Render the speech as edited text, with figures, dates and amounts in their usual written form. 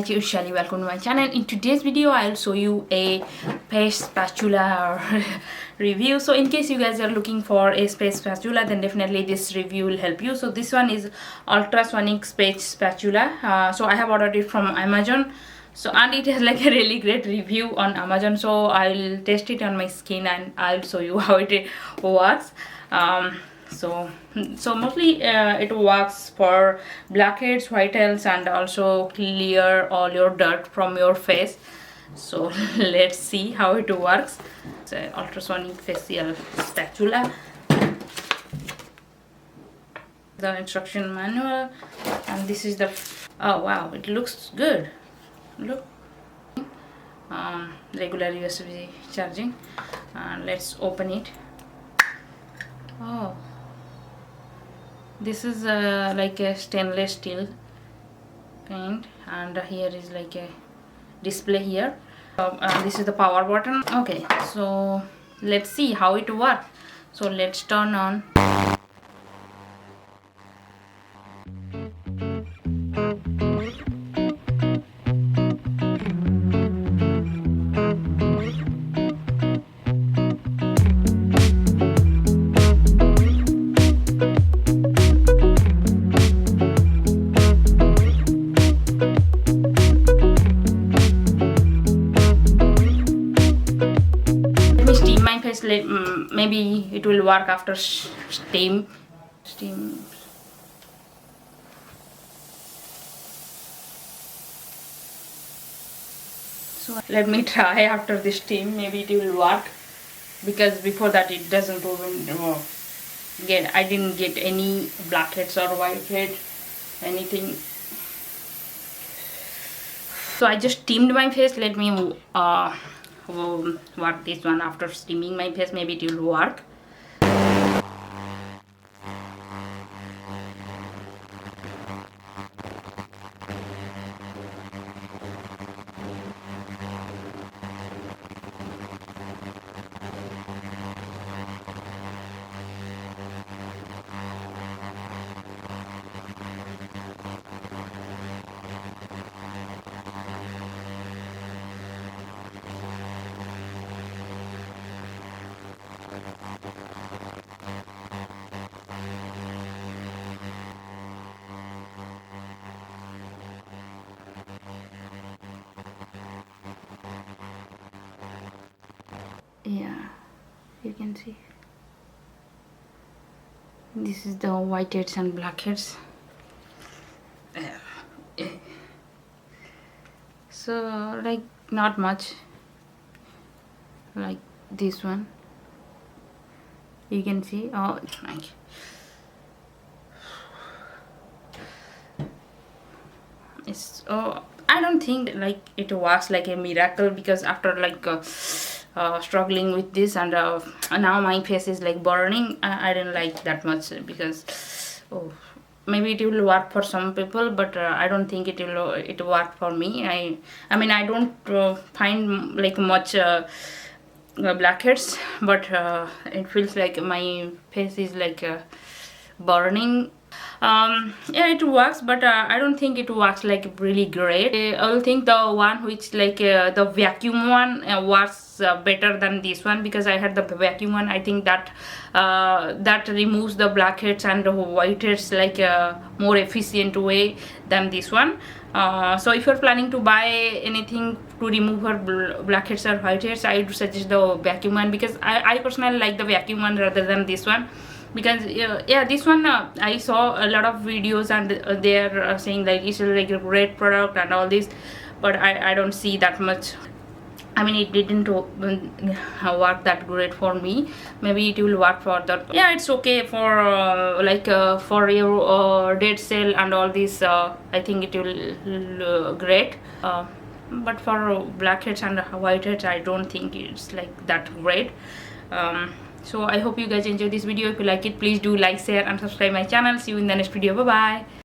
it's usually welcome to my channel. In today's video I'll show you a face spatula review. So in case you guys are looking for a face spatula, then definitely this review will help you. So this one is Ultrasonic face spatula. So I have ordered it from Amazon. So and it has like a really great review on Amazon. So I'll test it on my skin and I'll show you how it works. So mostly it works for blackheads, whiteheads, and also clear all your dirt from your face. So let's see how it works. It's an ultrasonic facial spatula. The instruction manual, and this is the oh wow, it looks good. Look, regular USB charging, and let's open it. Oh, this is like a stainless steel paint, and here is like a display here. This is the power button. Okay, so let's see how it works. So let's turn on. Steam my face. Maybe it will work after steam. So let me try after the steam. Maybe it will work, because before that it doesn't even I didn't get any blackheads or whitehead, anything. So I just steamed my face. Let me work this one after steaming my face. Maybe it will work. Yeah, you can see this is the whiteheads and blackheads. So like not much, like this one you can see. Oh, like it's I don't think like it works like a miracle, because after like struggling with this, and now my face is like burning. I didn't like that much, because maybe it will work for some people, but I don't think it work for me. I mean I don't find like much blackheads, but it feels like my face is like burning. Yeah, it works, but I don't think it works like really great. I think the one which like the vacuum one works better than this one, because I had the vacuum one. I think that that removes the blackheads and the whiteheads like a more efficient way than this one. So if you're planning to buy anything to remove her blackheads or whiteheads, I would suggest the vacuum one, because I personally like the vacuum one rather than this one. Because yeah, this one I saw a lot of videos, and they are saying like it's like a great product and all this, but I don't see that much. I mean it didn't work that great for me. Maybe it will work for that. Yeah, it's okay for like for your dead cell and all this. I think it will great, but for blackheads and whiteheads I don't think it's like that great. So I hope you guys enjoy this video. If you like it, please do like, share and subscribe my channel. See you in the next video. Bye bye.